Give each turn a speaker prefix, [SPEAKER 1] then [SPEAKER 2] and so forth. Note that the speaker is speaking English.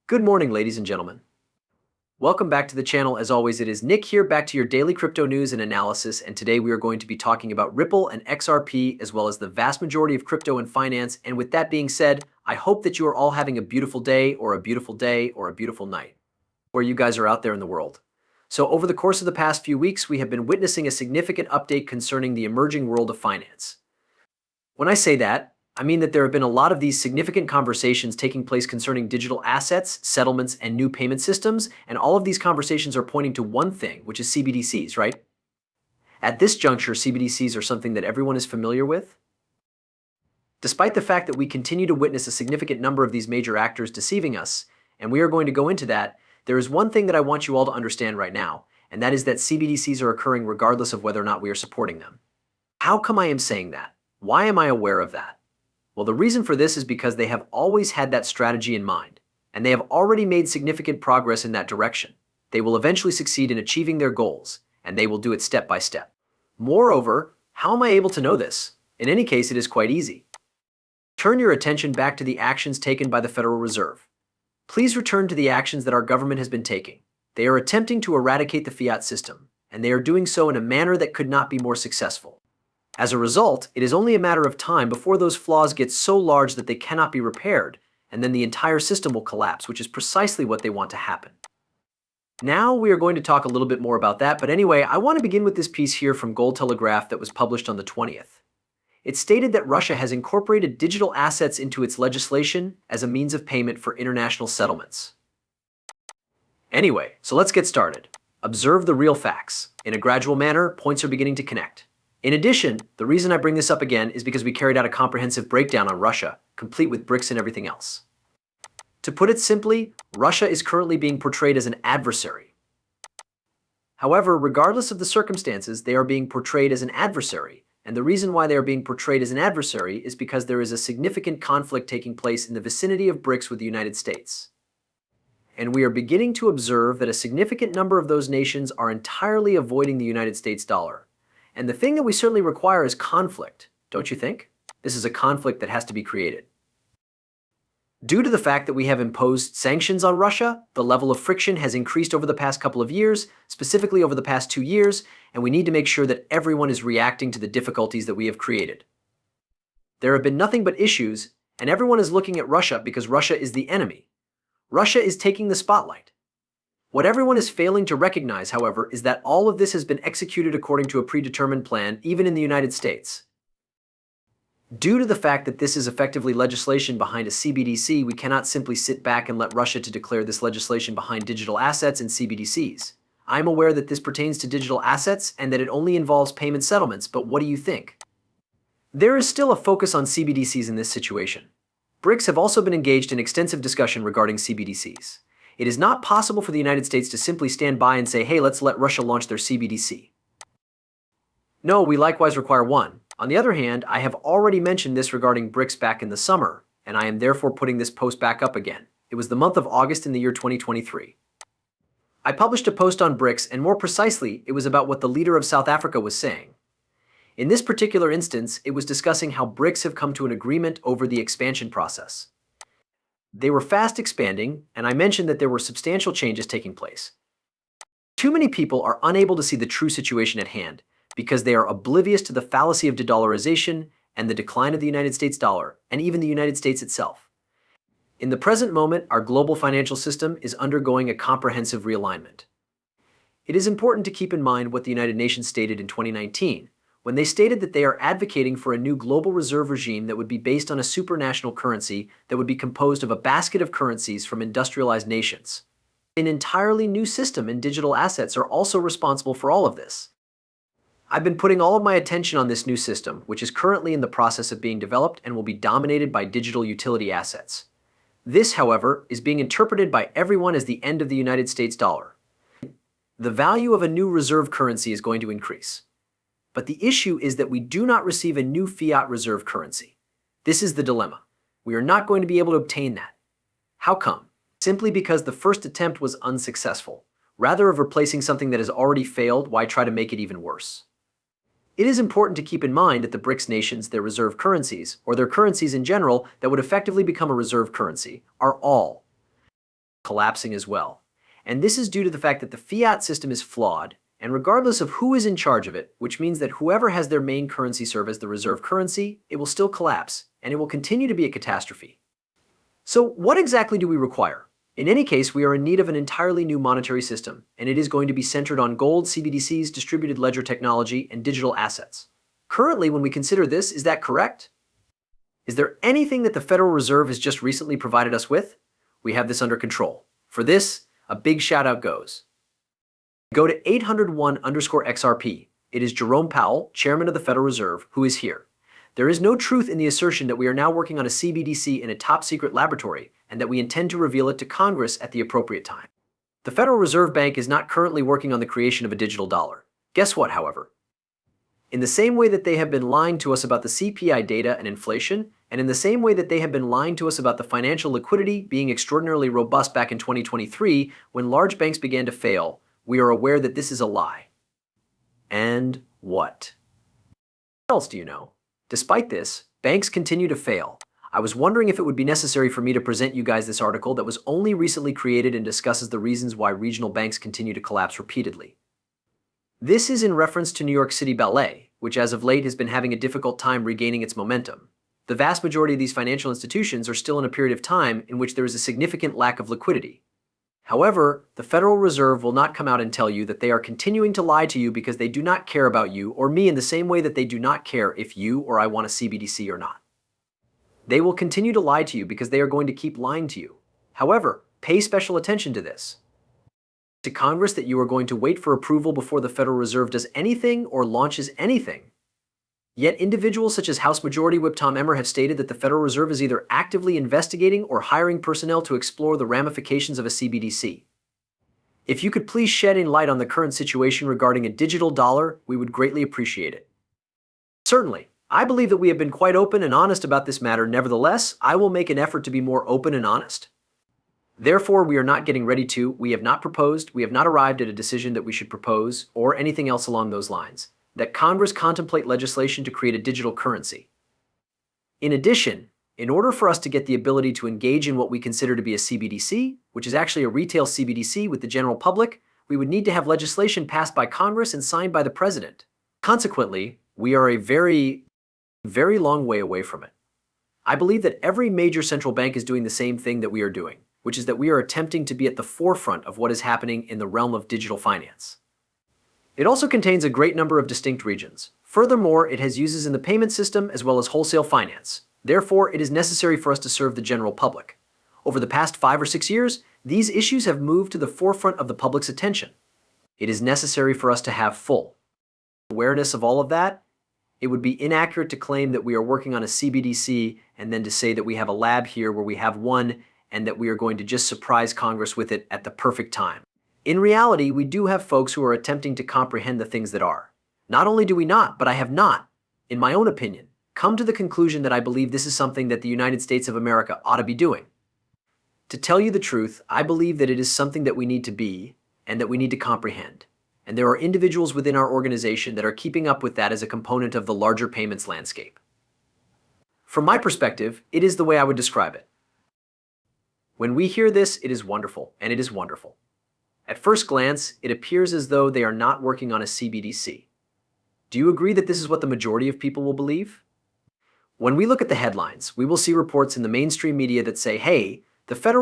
[SPEAKER 1] Good morning, ladies and gentlemen. Welcome back to the channel. As always, it is Nick here, back to your daily crypto news and analysis, and today we are going to be talking about Ripple and XRP, as well as the vast majority of crypto and finance. And with that being said, I hope that you are all having a beautiful day, or a beautiful day, or a beautiful night, where you guys are out there in the world. So over the course of the past few weeks, we have been witnessing a significant update concerning the emerging world of finance. When I say that, I mean that there have been a lot of these significant conversations taking place concerning digital assets, settlements, and new payment systems, and all of these conversations are pointing to one thing, which is CBDCs, right? At this juncture, CBDCs are something that everyone is familiar with. Despite the fact that we continue to witness a significant number of these major actors deceiving us, and we are going to go into that, there is one thing that I want you all to understand right now, and that is that CBDCs are occurring regardless of whether or not we are supporting them. How come I am saying that? Why am I aware of that? Well, the reason for this is because they have always had that strategy in mind, and they have already made significant progress in that direction. They will eventually succeed in achieving their goals, and they will do it step by step. Moreover, how am I able to know this? In any case, it is quite easy. Turn your attention back to the actions taken by the Federal Reserve. Please return to the actions that our government has been taking. They are attempting to eradicate the fiat system, and they are doing so in a manner that could not be more successful. As a result, it is only a matter of time before those flaws get so large that they cannot be repaired, and then the entire system will collapse, which is precisely what they want to happen. Now we are going to talk a little bit more about that, but anyway, I want to begin with this piece here from Gold Telegraph that was published on the 20th. It stated that Russia has incorporated digital assets into its legislation as a means of payment for international settlements. Anyway, so let's get started. Observe the real facts. In a gradual manner, points are beginning to connect. In addition, the reason I bring this up again is because we carried out a comprehensive breakdown on Russia, complete with bricks and everything else. To put it simply, Russia is currently being portrayed as an adversary. However, regardless of the circumstances, they are being portrayed as an adversary, and the reason why they are being portrayed as an adversary is because there is a significant conflict taking place in the vicinity of BRICS with the United States. And we are beginning to observe that a significant number of those nations are entirely avoiding the United States dollar. And the thing that we certainly require is conflict, don't you think? This is a conflict that has to be created. Due to the fact that we have imposed sanctions on Russia, the level of friction has increased over the past couple of years, specifically over the past 2 years, and we need to make sure that everyone is reacting to the difficulties that we have created. There have been nothing but issues, and everyone is looking at Russia because Russia is the enemy. Russia is taking the spotlight. What everyone is failing to recognize, however, is that all of this has been executed according to a predetermined plan, even in the United States. Due to the fact that this is effectively legislation behind a CBDC, we cannot simply sit back and let Russia to declare this legislation behind digital assets and CBDCs. I'm aware that this pertains to digital assets and that it only involves payment settlements, but what do you think? There is still a focus on CBDCs in this situation. BRICS have also been engaged in extensive discussion regarding CBDCs. It is not possible for the United States to simply stand by and say, hey, let's let Russia launch their CBDC. No, we likewise require one. On the other hand, I have already mentioned this regarding BRICS back in the summer, and I am therefore putting this post back up again. It was the month of August in the year 2023. I published a post on BRICS, and more precisely, it was about what the leader of South Africa was saying. In this particular instance, it was discussing how BRICS have come to an agreement over the expansion process. They were fast expanding, and I mentioned that there were substantial changes taking place. Too many people are unable to see the true situation at hand because they are oblivious to the fallacy of de-dollarization and the decline of the United States dollar, and even the United States itself. In the present moment, our global financial system is undergoing a comprehensive realignment. It is important to keep in mind what the United Nations stated in 2019, when they stated that they are advocating for a new global reserve regime that would be based on a supranational currency that would be composed of a basket of currencies from industrialized nations. An entirely new system and digital assets are also responsible for all of this. I've been putting all of my attention on this new system, which is currently in the process of being developed and will be dominated by digital utility assets. This, however, is being interpreted by everyone as the end of the United States dollar. The value of a new reserve currency is going to increase. But the issue is that we do not receive a new fiat reserve currency. This is the dilemma. We are not going to be able to obtain that. How come? Simply because the first attempt was unsuccessful. Rather of replacing something that has already failed, why try to make it even worse? It is important to keep in mind that the BRICS nations, their reserve currencies, or their currencies in general that would effectively become a reserve currency, are all collapsing as well. And this is due to the fact that the fiat system is flawed, and regardless of who is in charge of it, which means that whoever has their main currency serve as the reserve currency, it will still collapse, and it will continue to be a catastrophe. So what exactly do we require? In any case, we are in need of an entirely new monetary system, and it is going to be centered on gold, CBDCs, distributed ledger technology, and digital assets. Currently, when we consider this, is that correct? Is there anything that the Federal Reserve has just recently provided us with? We have this under control. For this, a big shout out goes. Go to 801_XRP. It is Jerome Powell, Chairman of the Federal Reserve, who is here. There is no truth in the assertion that we are now working on a CBDC in a top-secret laboratory and that we intend to reveal it to Congress at the appropriate time. The Federal Reserve Bank is not currently working on the creation of a digital dollar. Guess what, however? In the same way that they have been lying to us about the CPI data and inflation, and in the same way that they have been lying to us about the financial liquidity being extraordinarily robust back in 2023 when large banks began to fail, we are aware that this is a lie. And what? What else do you know? Despite this, banks continue to fail. I was wondering if it would be necessary for me to present you guys this article that was only recently created and discusses the reasons why regional banks continue to collapse repeatedly. This is in reference to New York City Ballet, which as of late has been having a difficult time regaining its momentum. The vast majority of these financial institutions are still in a period of time in which there is a significant lack of liquidity. However, the Federal Reserve will not come out and tell you that they are continuing to lie to you because they do not care about you or me in the same way that they do not care if you or I want a CBDC or not. They will continue to lie to you because they are going to keep lying to you. However, pay special attention to this. To Congress that you are going to wait for approval before the Federal Reserve does anything or launches anything. Yet individuals such as House Majority Whip Tom Emmer have stated that the Federal Reserve is either actively investigating or hiring personnel to explore the ramifications of a CBDC. If you could please shed any light on the current situation regarding a digital dollar, we would greatly appreciate it. Certainly, I believe that we have been quite open and honest about this matter. Nevertheless, I will make an effort to be more open and honest. Therefore, we are not getting ready to, we have not proposed, we have not arrived at a decision that we should propose, or anything else along those lines, that Congress contemplate legislation to create a digital currency. In addition, in order for us to get the ability to engage in what we consider to be a CBDC, which is actually a retail CBDC with the general public, we would need to have legislation passed by Congress and signed by the President. Consequently, we are a very long way away from it. I believe that every major central bank is doing the same thing that we are doing, which is that we are attempting to be at the forefront of what is happening in the realm of digital finance. It also contains a great number of distinct regions. Furthermore, it has uses in the payment system as well as wholesale finance. Therefore, it is necessary for us to serve the general public. Over the past 5 or 6 years, these issues have moved to the forefront of the public's attention. It is necessary for us to have full awareness of all of that. It would be inaccurate to claim that we are working on a CBDC and then to say that we have a lab here where we have one and that we are going to just surprise Congress with it at the perfect time. In reality, we do have folks who are attempting to comprehend the things that are. Not only do we not, but I have not, in my own opinion, come to the conclusion that I believe this is something that the United States of America ought to be doing. To tell you the truth, I believe that it is something that we need to be and that we need to comprehend. And there are individuals within our organization that are keeping up with that as a component of the larger payments landscape. From my perspective, it is the way I would describe it. When we hear this, it is wonderful, and it is wonderful. At first glance, it appears as though they are not working on a CBDC. Do you agree that this is what the majority of people will believe? When we look at the headlines, we will see reports in the mainstream media that say, hey, the Federal